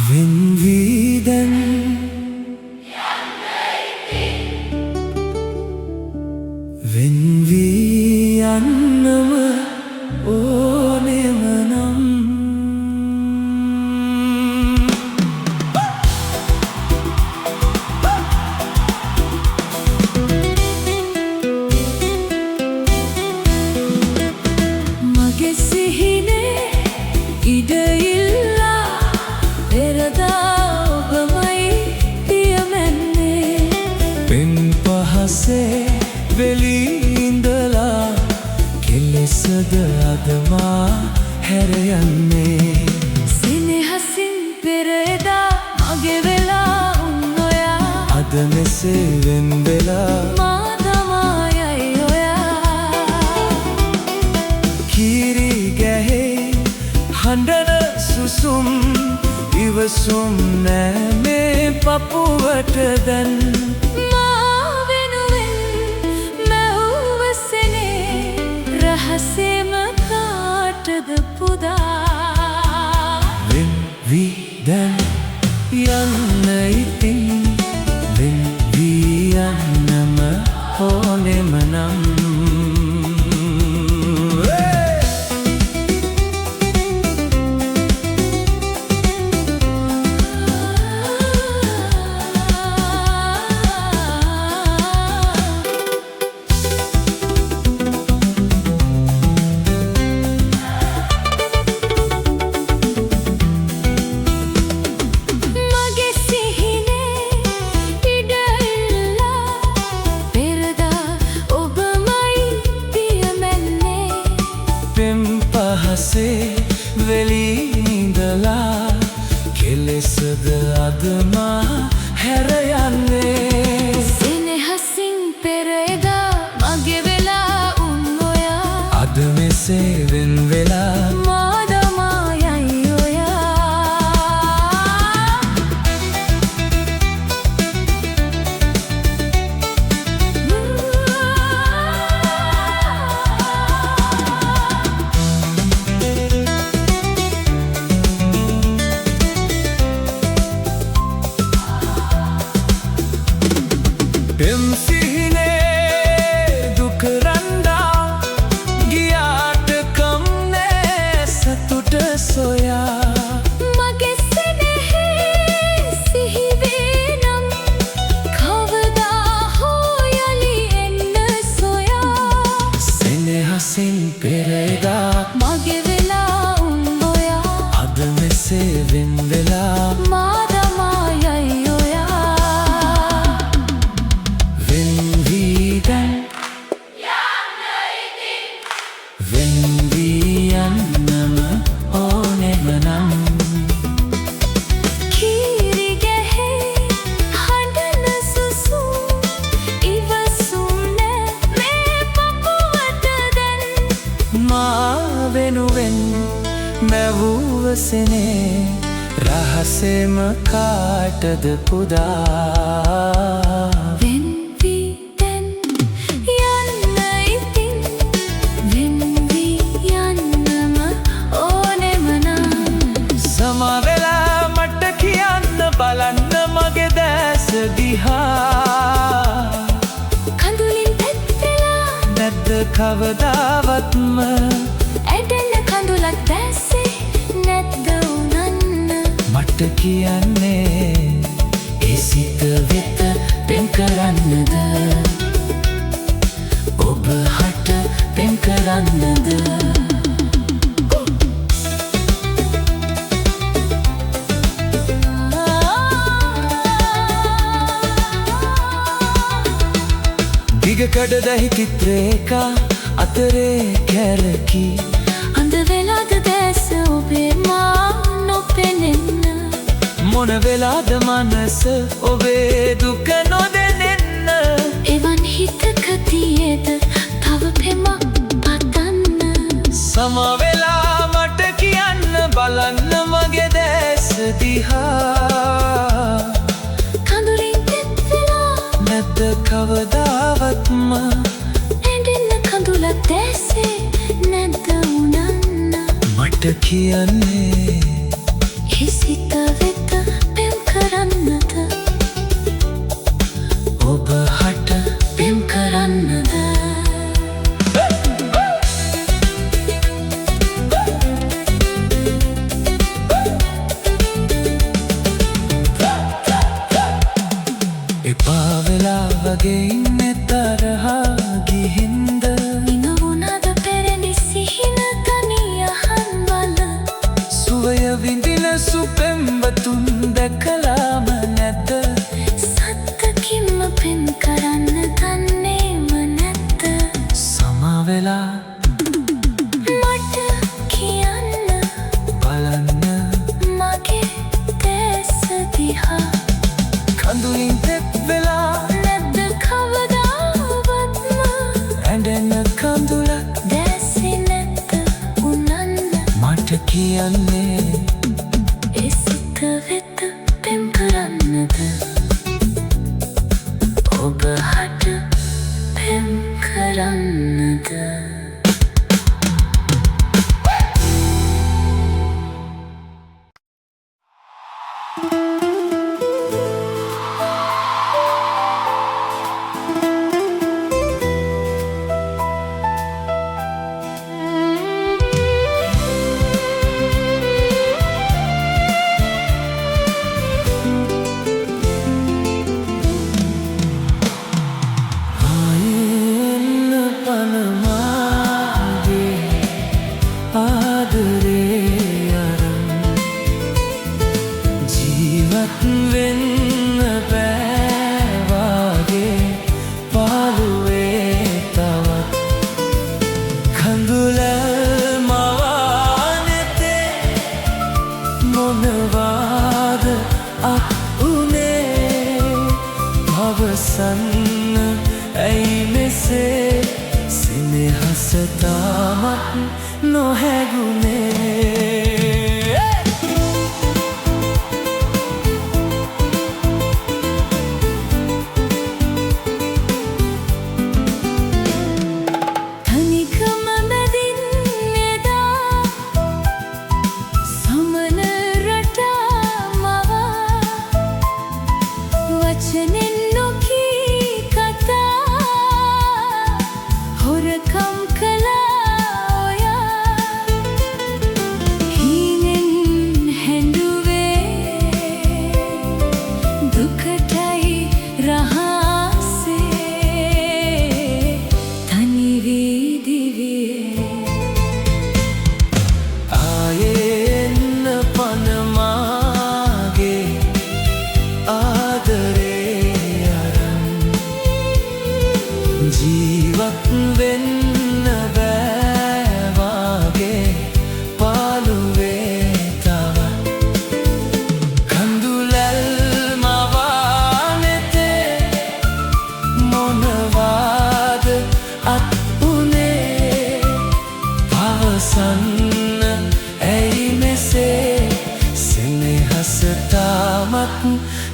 Vinvidan Vinviyannama onemanam Mage sihine ida illa perada obamai diyamenne pen pahase veli indala kelesada adama herayanne sinehasin pereda mage vela unnoya ada mese ven vela madamaya oya kiri gahe handana susum ivasum na me papuwata dan Vinvidan yanna itin Vinviyannama onemanam pahase veli indala kelesada adama herayanne sinehasin pereda mage vela unnoya ada mese ven vela madamaya oya Pem sihine duk randa giyat kamne satuta soya mage sinehe sihi venam kavada hoyali enna soya sinehasin pereda mage vela unnoya ada mese ven vela madamaya oya Vinviyannama onemanam kiri gahe handana susum ivasum na me papuwata dan ma venuven mevuvasene rahasema kaatad puda balanna mage das diha kandulin pettela nadda kavadavatma edena kandulak dasse nadda unanna matta kiyanne e sita veta pem karannada oba hata pem karannada Diga kadadahi titreka atare käraki and velada desa obe ma no penenna mona velada manas obe duka no denenna evan hitaka tiyeda tava pema patanna sama vela mata kiyanna balanna mage දිහා කඳුලින් තෙත් වෙලා නැද්ද කවදාවත්ම ඇඬෙන්න කඳුලක් දැසේ නැද්ද උනන්න මට කියන්නේ ඒ සිත වෙත පෙම් කරන්නද ඔබ හට පෙම් කරන්නද එපා වෙලා වගේ ඉන්නේ තරහා ගිහින්ද ඉඟවුණද පෙරළි සිහින තනි අහන්වල සුවය විඳින සුපෙම්වතුන් දැකලාම නැද්ද සත්තකින්ම පෙම් කරන්න දන්නේම නැත්ද සමා වෙලා මට කියන්න බලන්න මගේ දැස දිහා කඳුලින් තෙත් වෙලා නැද්ද කවදාවත්ම ඇඬෙන කඳුලක් දැසි නැත්ද උනන්න මට කියන්නේ ඒ සිත වෙත පෙම් කරන්නද ඔබ හට පෙම් කරන්නද ආයෙන්න පනමාගේ ආදරේ අරන් ජීවත් වෙන්න බෑවාගේ පාළුවේ තවත් කඳුල මවා නැතේ මොනවාද අප උනේ අවසන්න ඇයි මෙසේ සෙනෙහස තාමත් නොහැගුනේ තනිකම මැදින් එදා සමන රටා මවා වචනෙන් නොකී කතා හොරකම් කළා ඔයා හීනෙන් හැඬුවේ දුකටයි රහසේ තනි වී දිවියේ ආයෙන්න පනමාගේ ආදරේ අරන් ජීවත් වෙන්න බෑවාගේ පාළුවේ තවත් කඳුලල් මවා නැතේ මොනවාද අත් උනේ පවසන්න ඇයි මෙසේ සෙනෙහස තාමත්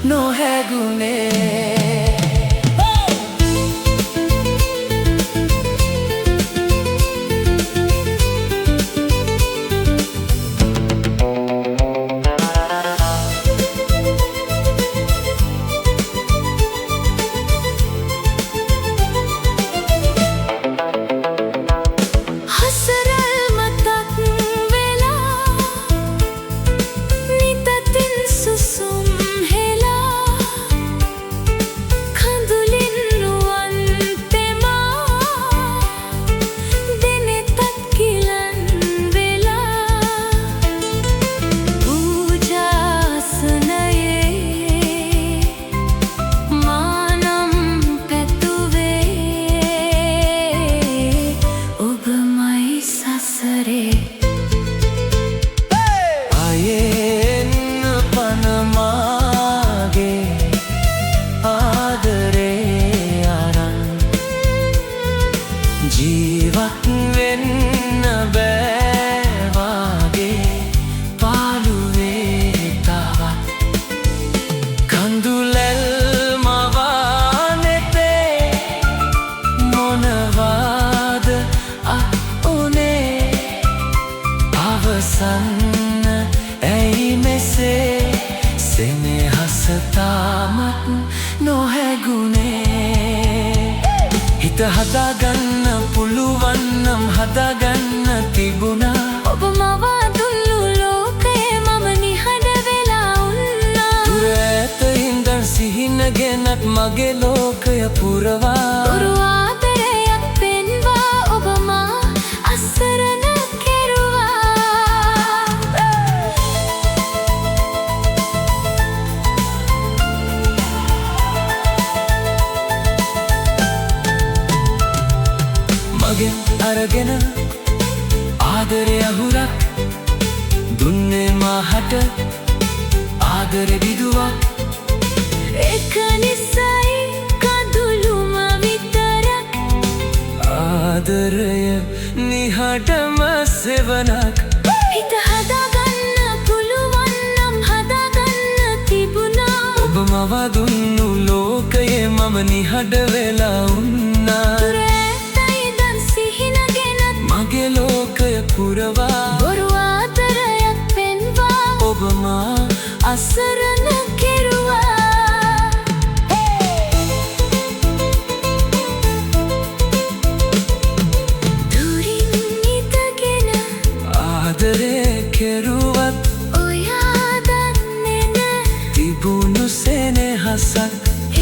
නොහැගුනේ හසරල් මතක් වෙලා නිතතින් සුසුම් හෙලා අසන්න ඇයි මෙසේ සෙනෙහස තාමත් නොහැගුණේ හිත හදාගන්න පුළුවන් නම් හදාගන්න තිබුණා ඔබ මවා දුන්නු ලෝකයේ මම නිහඬ වෙලා උන්නා දුර ඇත ඉඳන් සිහිනගෙනත් මගේ ලෝකය පුරවා බොරු ආදරයක් පෙන්වා ඔබ මා අසරණ කෙරුවා මගෙන් අරගෙන ආදරය අහුරක් දුන්නේ මාහට ආදරෙ විදුවක් එක නිසයි කඳුළුම විතරක් ආදරය නිහඬම සෙවනක් හිත හදාගන්න පුළුවන් නම් හදාගන්න තිබුණා ඔබ මවා දුන්නු ලෝකයේ මම නිහඬ වෙලා උන්නා දුර ඇතයි දන් සිහිනගෙනත් මගේ ලෝකය පුරවා බොරු ආදරයක් පෙන්වා ඔබ මා අසරණ කෙරුවා දුරින් ඉඳගෙන ආදරේ කෙරුවත් ඔයා දන්නේ නෑ තිබුණු සෙනෙහසක්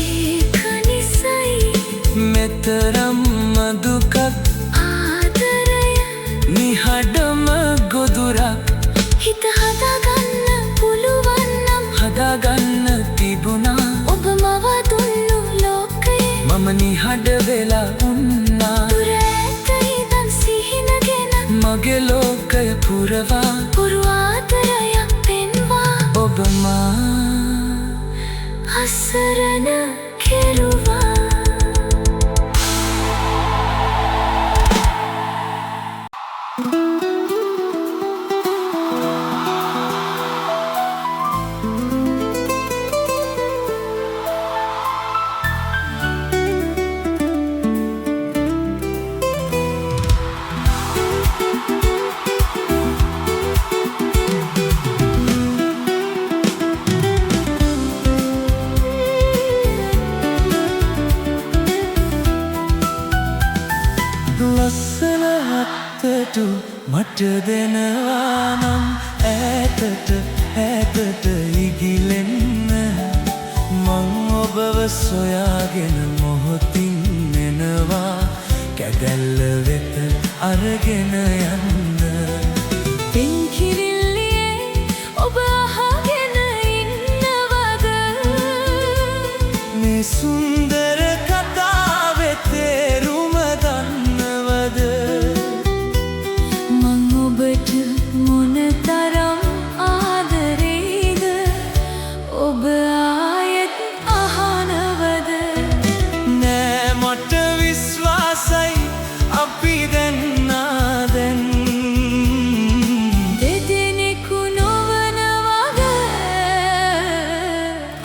ඒක නිසයි මෙතරම් දුකක් ආදරය නිහඬම ගොදුරක් හිත හදාගන්න පුළුවන් නම් හදාගන්න තිබුණා ඔබ මවා දුන්නු ලෝකයේ මම නිහඬ වෙලා උන්නා දුර ඇත ඉඳන් සිහිනගෙන මගේ ලෝකය පුරවා බොරු ආදරයක් පෙන්වා ඔබ මා අසරණ කෙරුවා ලස්සන හත්තටු මට දෙනවා නම් ඈතට ඉගිලෙන්න මං ඔබව සොයාගෙන මොහොතින් එනවා කැදැල්ල වෙත අරගෙන යන්න පින්කිරිල්ලියේ ඔබ අහගෙන ඉන්නවද මේ සුන්දර කතාවේ තේරුම දන්නවද මං ඔබට මොනතරම් ආදරේද ඔබ ආයෙත් අහනවද නෑ මට විශ්වාසයි අපි දෙන්නා දැන් දෙදෙනෙකු නොවන වගේ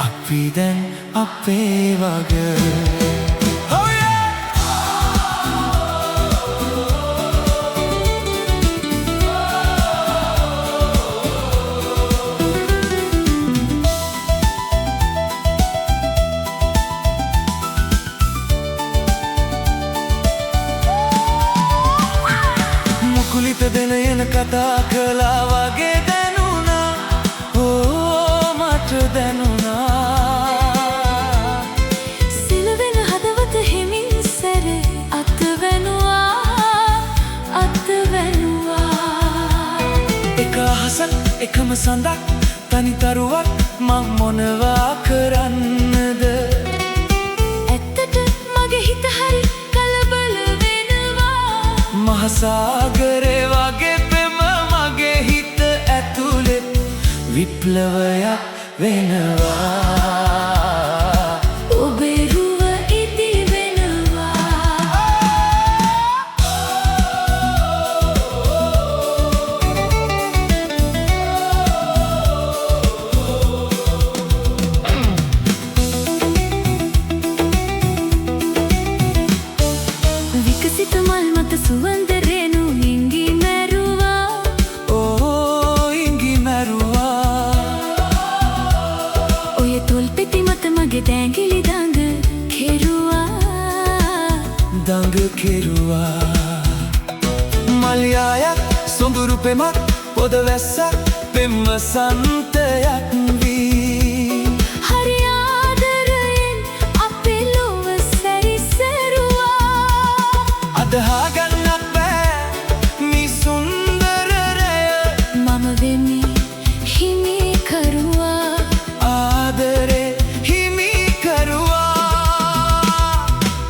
අපි දැන් අපේ වගේ මුකුලිත දෙන එන කතා කළා වගේ දැනුණා ඕ මට දැනුණා සිලවෙන හදවත හිමින් සැරේ අත්වැනුවා එක අහසක් එකම සඳක් තනිතරුවක් මං මොනවා කරන්නද ඇත්තට මගේ හිත හරි කලබල වෙනවා මහසාගරේ වගේ පෙම මගේ හිත ඇතුළෙත් විප්ලවයක් වෙනවා ඔබේ රුව ඉදි වෙනවා විකසිත මල් මත සුවඳ රේණු හිඟි මැරුවා ඕ කෙරුවා මල්යායක් සොඳුරු පෙමක් පොද වැස්සක් පෙම් වසන්තයක් වී හරි ආදරයෙන් අපි ලොව සැරිසරුවා අදහා ගන්නත් බෑ මේ සුන්දර රැය මම වෙමි හිමි කරුවා ආදරේ හිමි කරුවා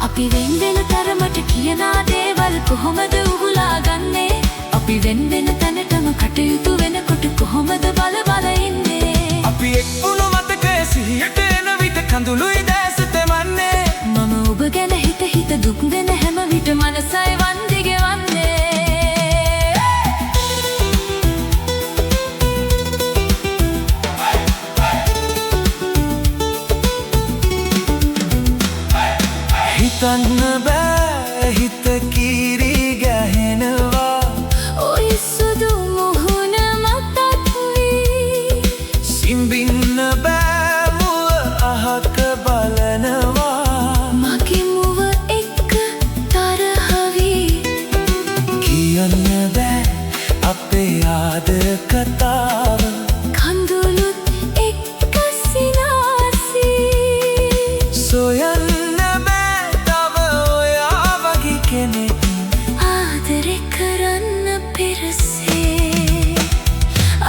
අපි වෙන වෙන තරමට කියනා දේවල් කොහොමද උහුලාගන්නේ අපි වෙන වෙන තැනටම කටයුතු වෙනකොට කොහොමද බල බල ඉන්නේ අපි එක් වුණු මතකය සිහියට එන විට කඳුළුයි දැස තෙමන්නේ මම ඔබ ගැන හිත හිත දුක් වෙන හැම විට මනසයි වන්දි ගෙවන්නේ හිතන්න බෑ හිත කිරි ගැහෙනවා ඔය සුදු මුහුණ මතක් වී සිම්බින්න බෑ මුව අහක බලනවා මගේ මුව එක්ක තරහ වී කියන්න බෑ අපේ ආදර කතාව කඳුළුත් එක්ක සිනාසී සොයන්න බෑ තව ඔයා වගේ කෙනෙක් ආදරෙ කරන්න පෙරසේ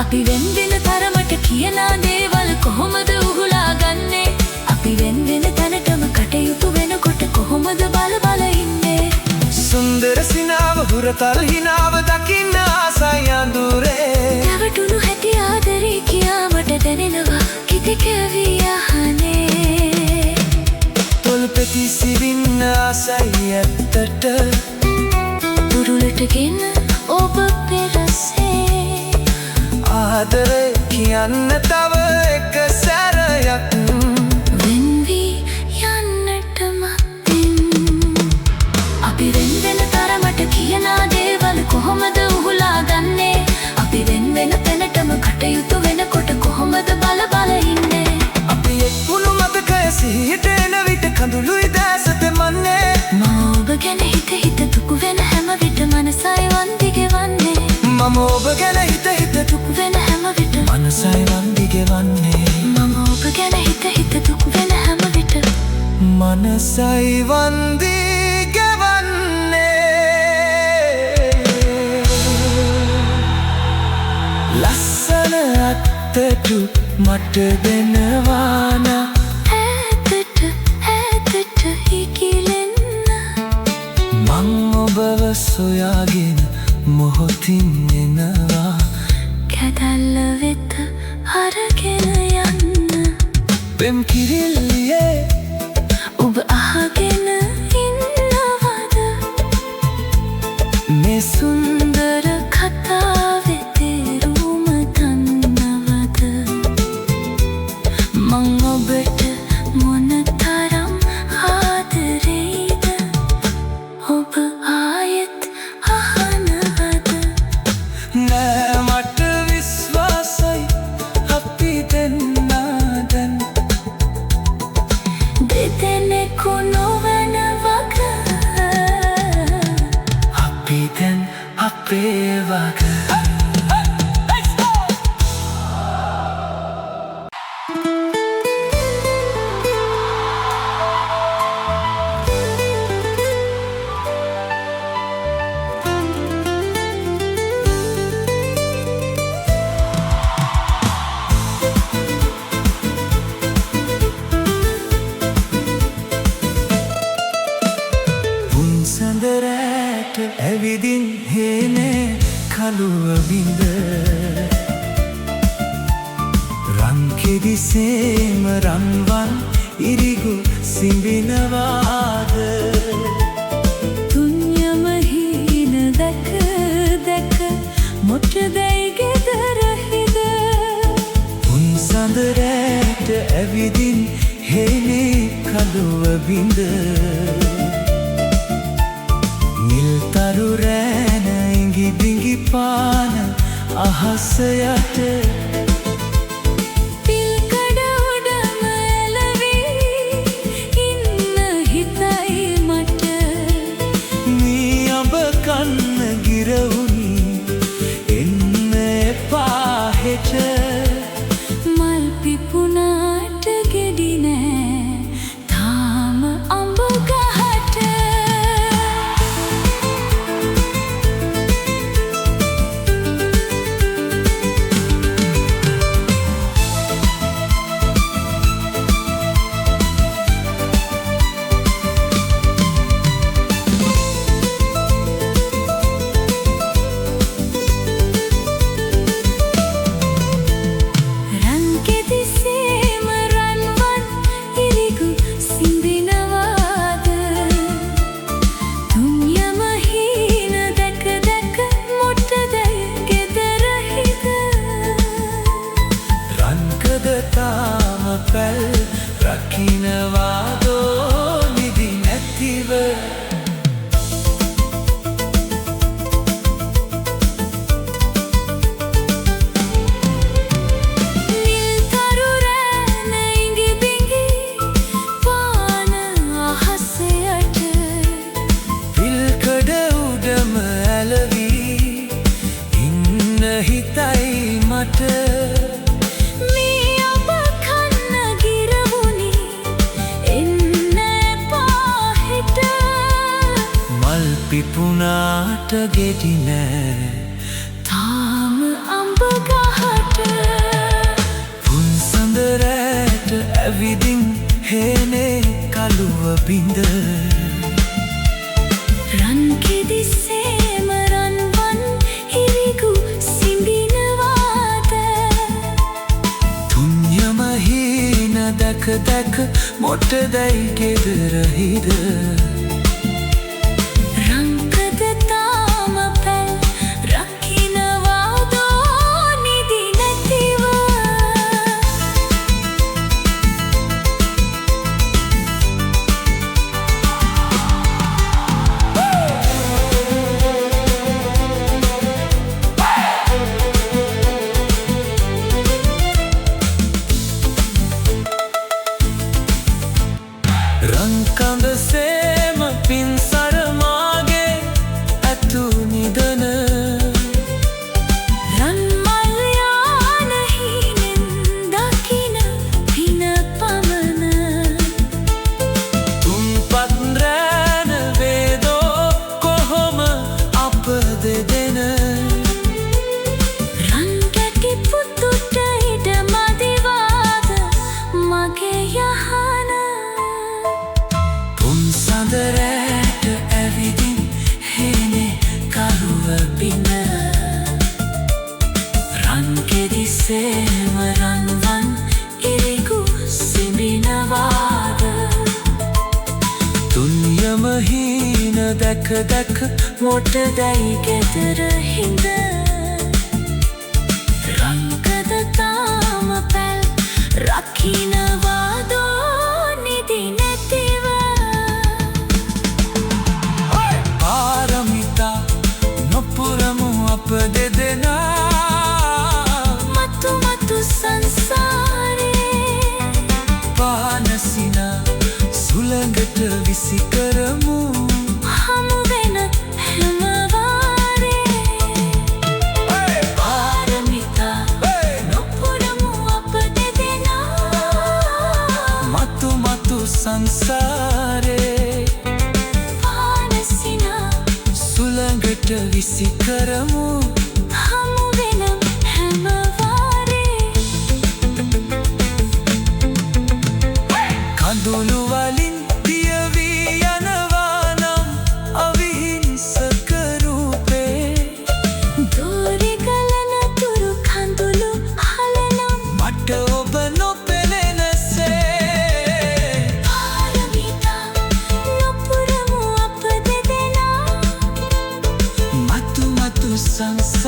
අපි වෙන වෙන තරමට කියනා දේවල් කොහොමද උහුලාගන්නේ අපි වෙන වෙන තැනටම කටයුතු වෙනකොට කොහොමද බල බල ඉන්නේ සුන්දර සිනාව හුරතල් හිනාව දකින්න ආසයි අඳුරේ නැවටුණු හැටි ආදරේ කියා මට දැනෙනවා කිතකවී අහනේ තොල් පෙති සිවින්න ආසයි ඇත්තට දුරුලටගෙන ඔබ පෙරසේ ආදරේ කියන්න තව එක සැරයක් වෙන් වී යන්නට මත්තෙන් අපි වෙන වෙන තරමට කියනා දේවල් කොහොමද උහුලාගන්නේ අපි වෙන වෙන තැනටම කටයුතු වෙනකොට කොහොමද බල බල ඉන්නේ අපි එක් වුණු මතකය සිහියට එන විට කඳුළුයි දැස තෙමන්නේ මම ඔබ ගැන හිත හිත දුක් වෙන හැම විට මනසයි වන්දි ගෙවන්නේ මම ඔබ ගැන හිත හිත දුක් වෙන හැම විට මනසයි වන්දි ගෙවන්නේ මම ඔබ ගැන හිත හිත දුක් වෙන හැම විට මනසයි වන්දි ගෙවන්නේ ලස්සන අත්තටු මට දෙනවාන ඈතට ඈතට හිකිලෙන්න මං ඔබව සොයාගෙන මොහොතින් එනවා කැදල්ල වෙත අරගෙන යන්න පෙම් කිරිල්ලියේ ඔබ අහගෙන ඉන්නවද මේ සුන්දර කතාවේ තේරුම දන්නවද මං ඔබට මොනතරම් ආදරෙයිද ඔබ ආයෙත් අහනවද නෑ මට විශ්වාසයි අපි දෙන්නා දැන් දෙදෙනෙකු නොවන වග අපි දැන් අපේ වග සඳරෑට ඇවිදින් හේනේ කළුව බිඳ රංකෙදිසේම රන්වන් ඉරිගු සිඹිනවාද තුන්යම හීන දැක දැක මොට දැයි ගෙදරහිද උන් සඳරෑට ඇවිදින් හේනේ කළුව බිඳ නිල්තරු රෑන ඉඟි බිඟි පාන අහස යට පිල්කඩ උඩම එළවී ඉන්න හිතයි මට හෙට මල් පිපුණාට ගෙඩි නෑ තාම අඹ ගහට තාම පැල් රකින්නවාදෝ නිදි නැතිව නිල් තරු රැන ඉඟි බිඟි පාන අහස යට පිල්කඩ උඩම ඇලවී ඉන්න හිතයි මට පිපුණාට ගෙඩි නෑ තාම අඹ ගහට පුන්සඳ රැට ඇවිදින් හේනේ කළුව බිඳ රන් කෙදි සේම රන්වන් හිරිගු සිඹිනවාද තුන්යම හීන දැක දැක මොටදැයි ගෙදර හිද රංකඳ සේම පින්සර මාගේ ඇතු නිදන රන්මල් යාන හීනෙන් දකින පින පමණ තුන්පත් රැන වේදෝ කොහොම අප දෙදෙන රන් කැටි පුතුට ඉඩ මදිවාද මගේ යහන පුන්සඳ රැට ඇවිදින් හේනේ කළුව බිඳ රන් කෙදි සේම රන්වන් ඉරිගු සිඹිනවාද තුන්යම හීන දැක දැක මොටදැයි ගෙදර හිඳ රංකද තාම පැල් රකින්නවාදෝ නිදි නැතිව පාරමිතා නොපුරමු අප දෙදෙනා මතු මතු සංසාරේ පානසිනා සුළඟට විසි කරමු හමු වෙන හැම වාරේ පාරමිතා නොපුරමු අප දෙදෙනා මතු මතු සංසාරේ පානසිනා සුළඟට විසි කරමු හමු වෙන හැම වාරේ කඳුළු වලින් පියවී යනවා නම් අවිහිංසක රූපේ දෝරි ගලන තුරු කඳුළු හලනම් මට ඔබ නොපෙනෙනසේ පාරමිතා නොපුරමු අප දෙදෙනා මතු මතු සංසාරේ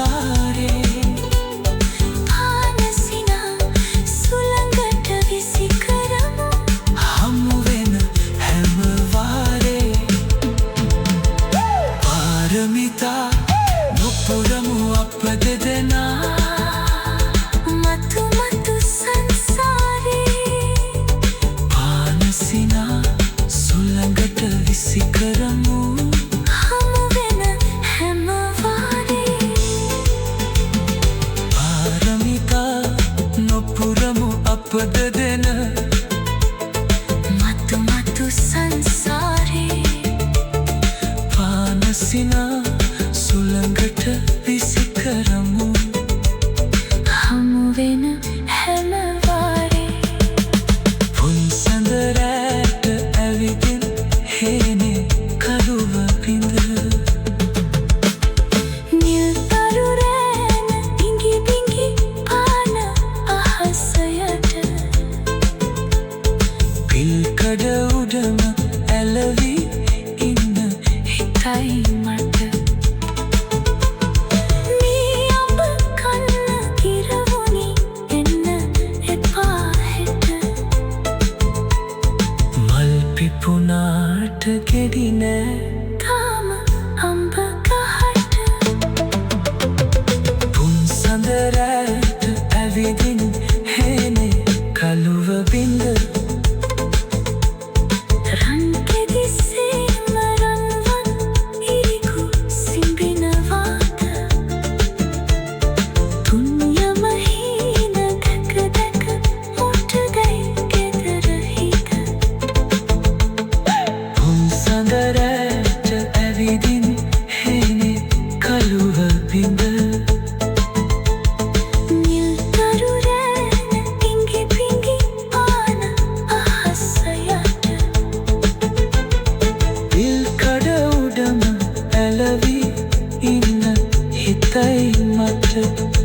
මට